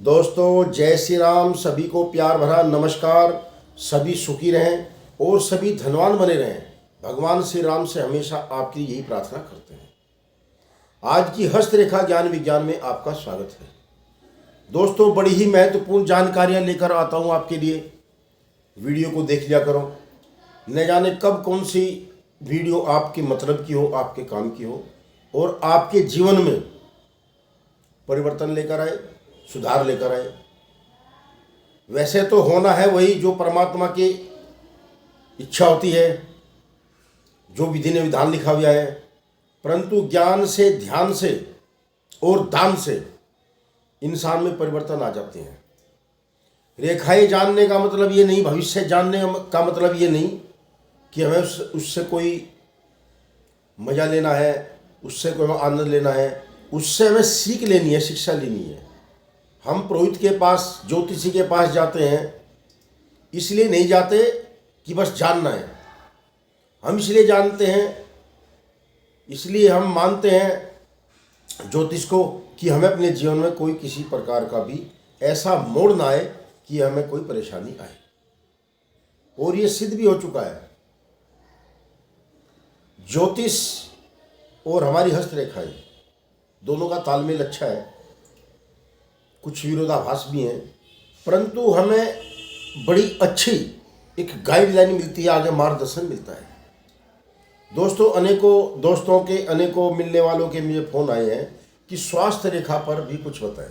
दोस्तों जय श्री राम। सभी को प्यार भरा नमस्कार। सभी सुखी रहें और सभी धनवान बने रहें। भगवान श्री राम से हमेशा आपकी यही प्रार्थना करते हैं। आज की हस्तरेखा ज्ञान विज्ञान में आपका स्वागत है। दोस्तों बड़ी ही महत्वपूर्ण जानकारियां लेकर आता हूं आपके लिए। वीडियो को देख लिया करो, न जाने कब कौन सी वीडियो आपके मतलब की हो, आपके काम की हो और आपके जीवन में परिवर्तन लेकर आए, सुधार लेकर आए। वैसे तो होना है वही जो परमात्मा की इच्छा होती है, जो विधि ने विधान लिखा हुआ है, परंतु ज्ञान से, ध्यान से और दान से इंसान में परिवर्तन आ जाते हैं। रेखाएं जानने का मतलब ये नहीं, भविष्य जानने का मतलब ये नहीं कि हमें उससे कोई मजा लेना है, उससे कोई आनंद लेना है, उससे हमें सीख लेनी है, शिक्षा लेनी है। हम पुरोहित के पास, ज्योतिषी के पास जाते हैं इसलिए नहीं जाते कि बस जानना है। हम इसलिए जानते हैं, इसलिए हम मानते हैं ज्योतिष को कि हमें अपने जीवन में कोई किसी प्रकार का भी ऐसा मोड़ ना आए कि हमें कोई परेशानी आए। और ये सिद्ध भी हो चुका है। ज्योतिष और हमारी हस्तरेखाएं दोनों का तालमेल अच्छा है। कुछ विरोधाभास भी हैं, परंतु हमें बड़ी अच्छी एक गाइडलाइन मिलती है, आगे मार्गदर्शन मिलता है। दोस्तों अनेकों दोस्तों के, अनेकों मिलने वालों के मुझे फ़ोन आए हैं कि स्वास्थ्य रेखा पर भी कुछ बताएं,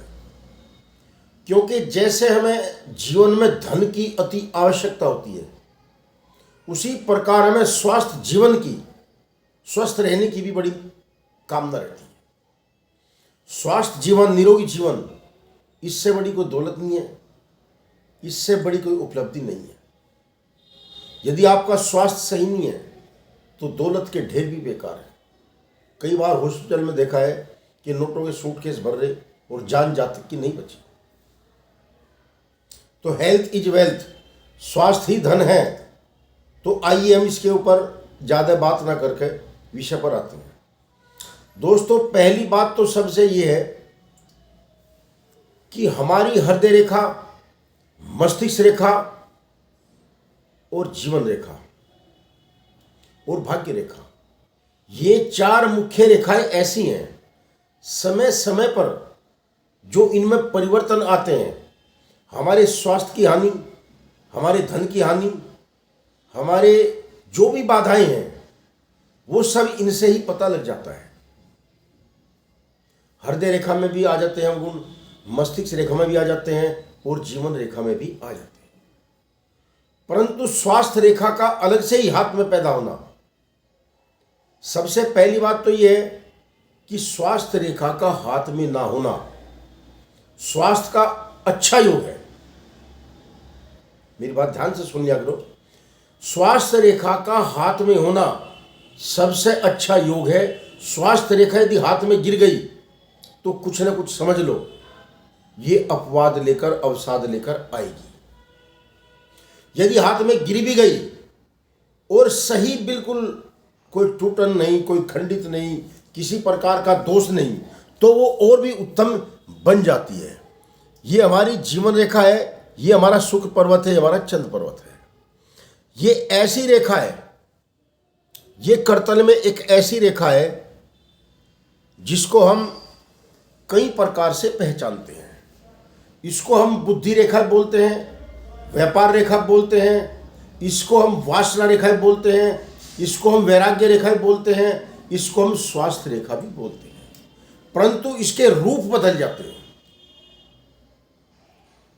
क्योंकि जैसे हमें जीवन में धन की अति आवश्यकता होती है, उसी प्रकार हमें स्वास्थ्य जीवन की, स्वस्थ रहने की भी बड़ी कामना रहती है। स्वास्थ्य जीवन, निरोगी जीवन, इससे बड़ी कोई दौलत नहीं है, इससे बड़ी कोई उपलब्धि नहीं है। यदि आपका स्वास्थ्य सही नहीं है तो दौलत के ढेर भी बेकार है। कई बार हॉस्पिटल में देखा है कि नोटों के सूटकेस भर रहे और जान जातक की नहीं बची। तो हेल्थ इज वेल्थ, स्वास्थ्य ही धन है। तो आइए हम इसके ऊपर ज़्यादा बात ना करके विषय पर आते हैं। दोस्तों पहली बात तो सबसे ये है कि हमारी हृदय रेखा, मस्तिष्क रेखा और जीवन रेखा और भाग्य रेखा, ये चार मुख्य रेखाएं ऐसी हैं, समय समय पर जो इनमें परिवर्तन आते हैं, हमारे स्वास्थ्य की हानि, हमारे धन की हानि, हमारे जो भी बाधाएं हैं वो सब इनसे ही पता लग जाता है। हृदय रेखा में भी आ जाते हैं गुण, मस्तिष्क रेखा में भी आ जाते हैं और जीवन रेखा में भी आ जाते हैं। परंतु स्वास्थ्य रेखा का अलग से ही हाथ में पैदा होना, सबसे पहली बात तो यह है कि स्वास्थ्य रेखा का हाथ में ना होना स्वास्थ्य का अच्छा योग है। मेरी बात ध्यान से सुन लिया करो। स्वास्थ्य रेखा का हाथ में होना सबसे अच्छा योग है। स्वास्थ्य रेखा यदि हाथ में गिर गई तो कुछ ना कुछ समझ लो, ये अपवाद लेकर, अवसाद लेकर आएगी। यदि हाथ में गिर भी गई और सही, बिल्कुल कोई टूटन नहीं, कोई खंडित नहीं, किसी प्रकार का दोष नहीं, तो वो और भी उत्तम बन जाती है। ये हमारी जीवन रेखा है, ये हमारा सुख पर्वत है, हमारा चंद्र पर्वत है। ये ऐसी रेखा है, ये करतल में एक ऐसी रेखा है जिसको हम कई प्रकार से पहचानते हैं। इसको हम बुद्धि रेखा बोलते हैं, व्यापार रेखा बोलते हैं, इसको हम वासना रेखा बोलते हैं, इसको हम वैराग्य रेखा बोलते हैं, इसको हम स्वास्थ्य रेखा भी बोलते हैं। परंतु इसके रूप बदल जाते हैं।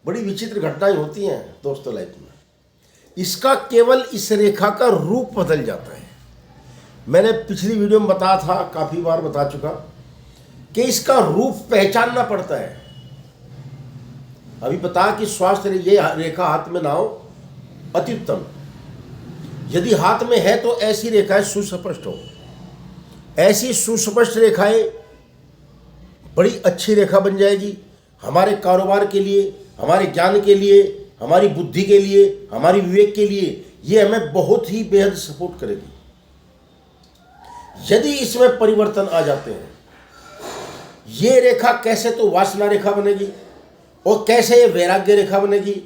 बड़ी विचित्र घटनाएं होती हैं दोस्तों लाइफ में। इसका केवल इस रेखा का रूप बदल जाता है। मैंने पिछली वीडियो में बताया था, काफी बार बता चुका, कि इसका रूप पहचानना पड़ता है। अभी बता कि स्वास्थ्य ये रेखा हाथ में ना हो, अति उत्तम। यदि हाथ में है तो ऐसी रेखाएं सुस्पष्ट हो। ऐसी सुस्पष्ट रेखाएं बड़ी अच्छी रेखा बन जाएगी हमारे कारोबार के लिए, हमारे ज्ञान के लिए, हमारी बुद्धि के लिए, हमारी विवेक के लिए। ये हमें बहुत ही बेहद सपोर्ट करेगी। यदि इसमें परिवर्तन आ जाते हैं, ये रेखा कैसे तो वासना रेखा बनेगी, और कैसे वैराग्य रेखा बनेगी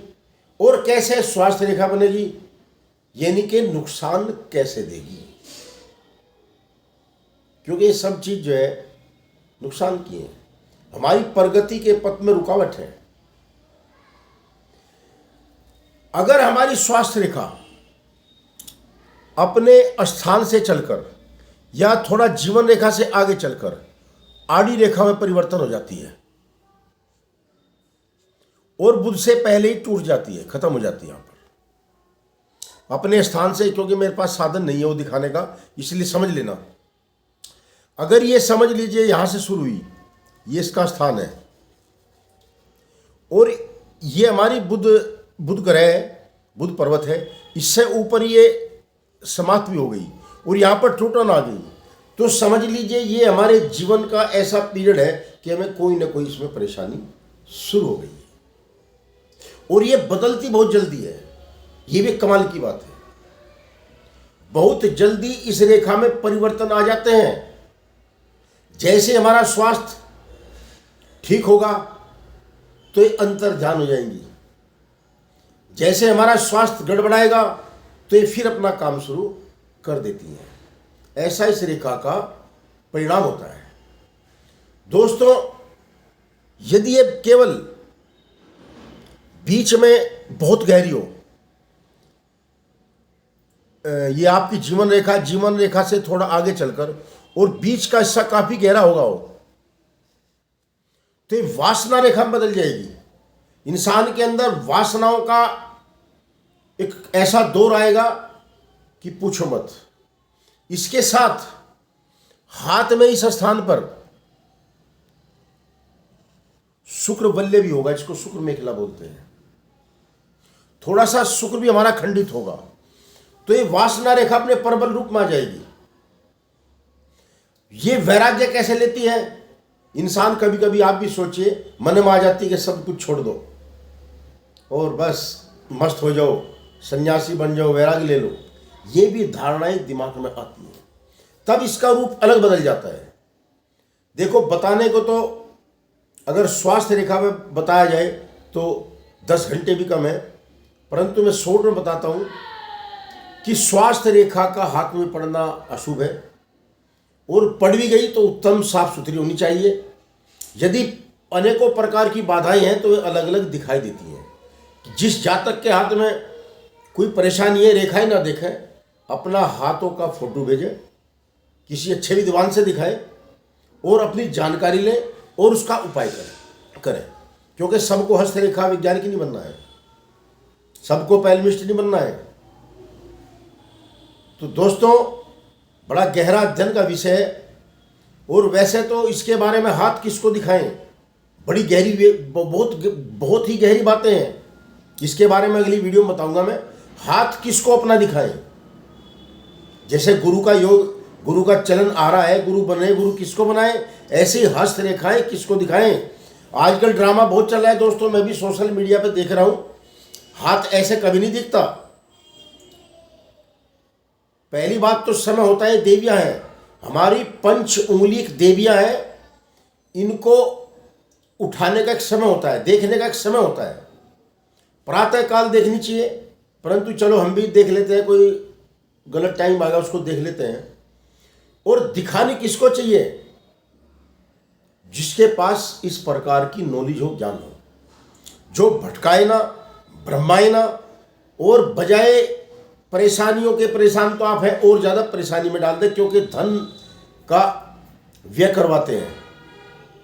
और कैसे स्वास्थ्य रेखा बनेगी, यानी कि नुकसान कैसे देगी, क्योंकि ये सब चीज जो है नुकसान की है, हमारी प्रगति के पथ में रुकावट है। अगर हमारी स्वास्थ्य रेखा अपने स्थान से चलकर या थोड़ा जीवन रेखा से आगे चलकर आड़ी रेखा में परिवर्तन हो जाती है और बुध से पहले ही टूट जाती है, खत्म हो जाती है यहां पर अपने स्थान से, क्योंकि मेरे पास साधन नहीं है वो दिखाने का, इसलिए समझ लेना। अगर ये समझ लीजिए यहां से शुरू हुई, ये इसका स्थान है और ये हमारी बुध ग्रह है, बुध पर्वत है, इससे ऊपर ये समाप्त भी हो गई और यहाँ पर टूटन आ गई, तो समझ लीजिए ये हमारे जीवन का ऐसा पीरियड है कि हमें कोई ना कोई इसमें परेशानी शुरू हो गई है और ये बदलती बहुत जल्दी है। ये भी कमाल की बात है, बहुत जल्दी इस रेखा में परिवर्तन आ जाते हैं। जैसे हमारा स्वास्थ्य ठीक होगा तो ये अंतर ध्यान हो जाएंगी, जैसे हमारा स्वास्थ्य गड़बड़ाएगा तो ये फिर अपना काम शुरू कर देती हैं। ऐसा इस रेखा का परिणाम होता है। दोस्तों, यदि ये केवल बीच में बहुत गहरी हो, ये आपकी जीवन रेखा से थोड़ा आगे चलकर और बीच का हिस्सा काफी गहरा होगा हो, तो ये वासना रेखा में बदल जाएगी। इंसान के अंदर वासनाओं का एक ऐसा दौर आएगा कि पूछो मत। इसके साथ हाथ में इस स्थान पर शुक्र वल्य भी होगा, जिसको शुक्र मेखला बोलते हैं। थोड़ा सा शुक्र भी हमारा खंडित होगा, तो ये वासना रेखा अपने प्रबल रूप में आ जाएगी। ये वैराग्य कैसे लेती है इंसान, कभी कभी आप भी सोचिए, मन में आ जाती है कि सब कुछ छोड़ दो और बस मस्त हो जाओ, सन्यासी बन जाओ, वैराग्य ले लो। ये भी धारणाएं दिमाग में आती हैं, तब इसका रूप अलग बदल जाता है। देखो, बताने को तो अगर स्वास्थ्य रेखा में बताया जाए तो 10 घंटे भी कम है, परंतु मैं शॉर्ट में बताता हूं कि स्वास्थ्य रेखा का हाथ में पड़ना अशुभ है और पड़ भी गई तो उत्तम साफ सुथरी होनी चाहिए। यदि अनेकों प्रकार की बाधाएं हैं तो वे अलग अलग दिखाई देती हैं। जिस जातक के हाथ में कोई परेशानी है, रेखाएं ना देखे, अपना हाथों का फोटो भेजे, किसी अच्छे विद्वान से दिखाए और अपनी जानकारी ले और उसका उपाय करें। क्योंकि सबको हस्तरेखा वैज्ञानिक नहीं बनना है, सबको पैलमिस्ट नहीं बनना है। तो दोस्तों, बड़ा गहरा अध्ययन का विषय है और वैसे तो इसके बारे में हाथ किसको दिखाएं, बड़ी गहरी, बहुत ही गहरी बातें हैं। इसके बारे में अगली वीडियो में बताऊंगा मैं, हाथ किसको अपना दिखाएं। जैसे गुरु का योग, गुरु का चलन आ रहा है, गुरु बने, गुरु किसको बनाए, ऐसी हस्त रेखाएं किसको दिखाएं। आजकल ड्रामा बहुत चल रहा है दोस्तों, मैं भी सोशल मीडिया पे देख रहा हूं। हाथ ऐसे कभी नहीं दिखता। पहली बात तो समय होता है, देवियां हैं, हमारी 5 उंगली देवियां हैं, इनको उठाने का एक समय होता है, देखने का एक समय होता है। प्रातः काल देखनी चाहिए, परंतु चलो हम भी देख लेते हैं, कोई गलत टाइम आएगा उसको देख लेते हैं। और दिखानी किसको चाहिए, जिसके पास इस प्रकार की नॉलेज हो, ज्ञान हो, जो भटकाए ना, भ्रमाए ना और बजाय परेशानियों के परेशान तो आप हैं और ज़्यादा परेशानी में डाल दे। क्योंकि धन का व्यय करवाते हैं,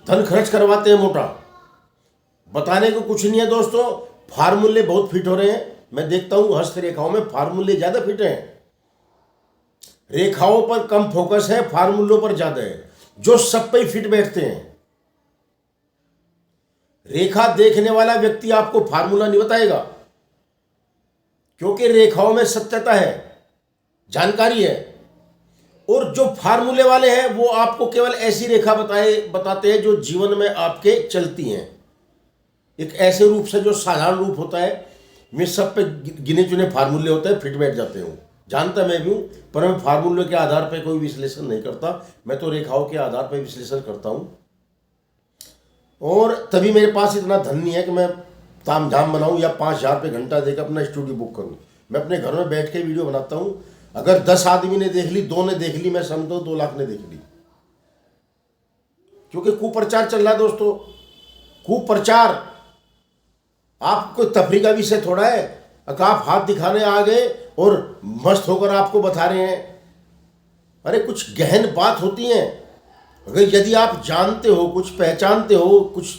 धन खर्च करवाते हैं मोटा। बताने को कुछ नहीं है दोस्तों, फार्मूले बहुत फिट हो रहे हैं। मैं देखता हूं हस्त रेखाओं में फार्मूले ज़्यादा फिट हैं, रेखाओं पर कम फोकस है, फार्मूलों पर ज़्यादा है, जो सब पे फिट बैठते हैं। रेखा देखने वाला व्यक्ति आपको फार्मूला नहीं बताएगा, क्योंकि रेखाओं में सत्यता है, जानकारी है। और जो फार्मूले वाले हैं वो आपको केवल ऐसी रेखा बताते हैं जो जीवन में आपके चलती हैं, एक ऐसे रूप से जो साधारण रूप होता है। मैं सब पे गिने चुने फार्मूले होते हैं, फिट बैठ जाते हूँ, जानता मैं भी हूँ, पर मैं फार्मूले के आधार पर कोई विश्लेषण नहीं करता। मैं तो रेखाओं के आधार पर विश्लेषण करता हूँ। और तभी मेरे पास इतना धन नहीं है कि मैं ताम झाम बनाऊँ या 5,000 रुपये घंटा देकर अपना स्टूडियो बुक करूँ। मैं अपने घर में बैठ के वीडियो बनाता हूँ। अगर 10 आदमी ने देख ली, 2 ने देख ली, मैं समझो 2 लाख ने देख ली। क्योंकि कुप्रचार चल रहा है दोस्तों, कुप्रचार। आपको तफरी का विषय थोड़ा है। अगर आप हाथ दिखाने आ गए और मस्त होकर आपको बता रहे हैं, अरे कुछ गहन बात होती है। अगर यदि आप जानते हो, कुछ पहचानते हो, कुछ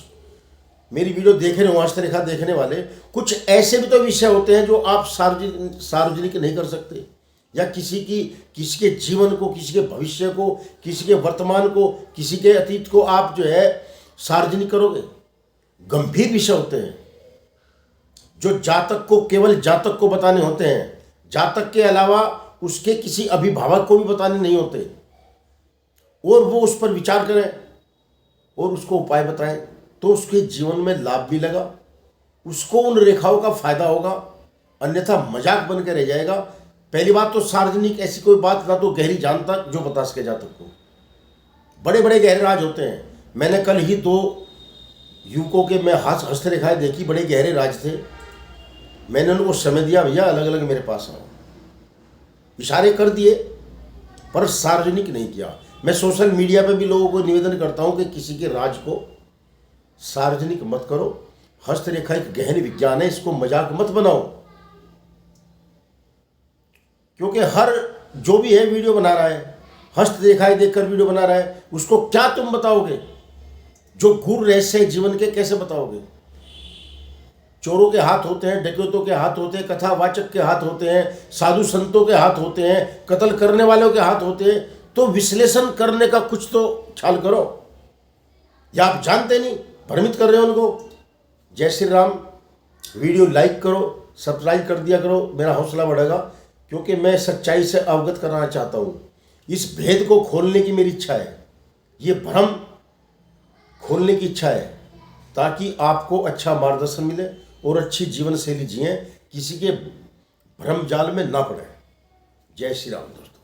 मेरी वीडियो देख रहे हो, हस्तरेखा देखने वाले, कुछ ऐसे भी तो विषय होते हैं जो आप सार्वजनिक नहीं कर सकते, या किसी के जीवन को, किसी के भविष्य को, किसी के वर्तमान को, किसी के अतीत को आप जो है सार्वजनिक करोगे। गंभीर विषय होते हैं जो जातक को, केवल जातक को बताने होते हैं। जातक के अलावा उसके किसी अभिभावक को भी बताने नहीं होते, और वो उस पर विचार करें और उसको उपाय बताएं तो उसके जीवन में लाभ भी लगा, उसको उन रेखाओं का फायदा होगा, अन्यथा मजाक बन के रह जाएगा। पहली बात तो सार्वजनिक ऐसी कोई बात ना तो गहरी जानता जो बता सके जातक को। बड़े बड़े गहरे राज होते हैं। मैंने कल ही 2 युवकों के मैं हस्तरेखाएं देखी, बड़े गहरे राज थे। मैंने उनको समय दिया, भैया अलग अलग मेरे पास आओ, इशारे कर दिए पर सार्वजनिक नहीं किया। मैं सोशल मीडिया पे भी लोगों को निवेदन करता हूं कि किसी के राज को सार्वजनिक मत करो। हस्तरेखा एक गहन विज्ञान है, इसको मजाक मत बनाओ। क्योंकि हर जो भी है वीडियो बना रहा है, हस्तरेखाएं देखकर वीडियो बना रहा है, उसको क्या तुम बताओगे? जो गूढ़ रहस्य है जीवन के, कैसे बताओगे? चोरों के हाथ होते हैं, डकैतों के हाथ होते हैं, कथावाचक के हाथ होते हैं, साधु संतों के हाथ होते हैं, कत्ल करने वालों के हाथ होते हैं। तो विश्लेषण करने का कुछ तो ख्याल करो। या आप जानते नहीं, भ्रमित कर रहे हो उनको। जय श्री राम। वीडियो लाइक करो, सब्सक्राइब कर दिया करो, मेरा हौसला बढ़ेगा। क्योंकि मैं सच्चाई से अवगत कराना चाहता हूँ। इस भेद को खोलने की मेरी इच्छा है, ये भ्रम खोलने की इच्छा है, ताकि आपको अच्छा मार्गदर्शन मिले और अच्छी जीवन शैली जिए, किसी के भ्रम जाल में ना पड़े। जय श्री राम दोस्तों।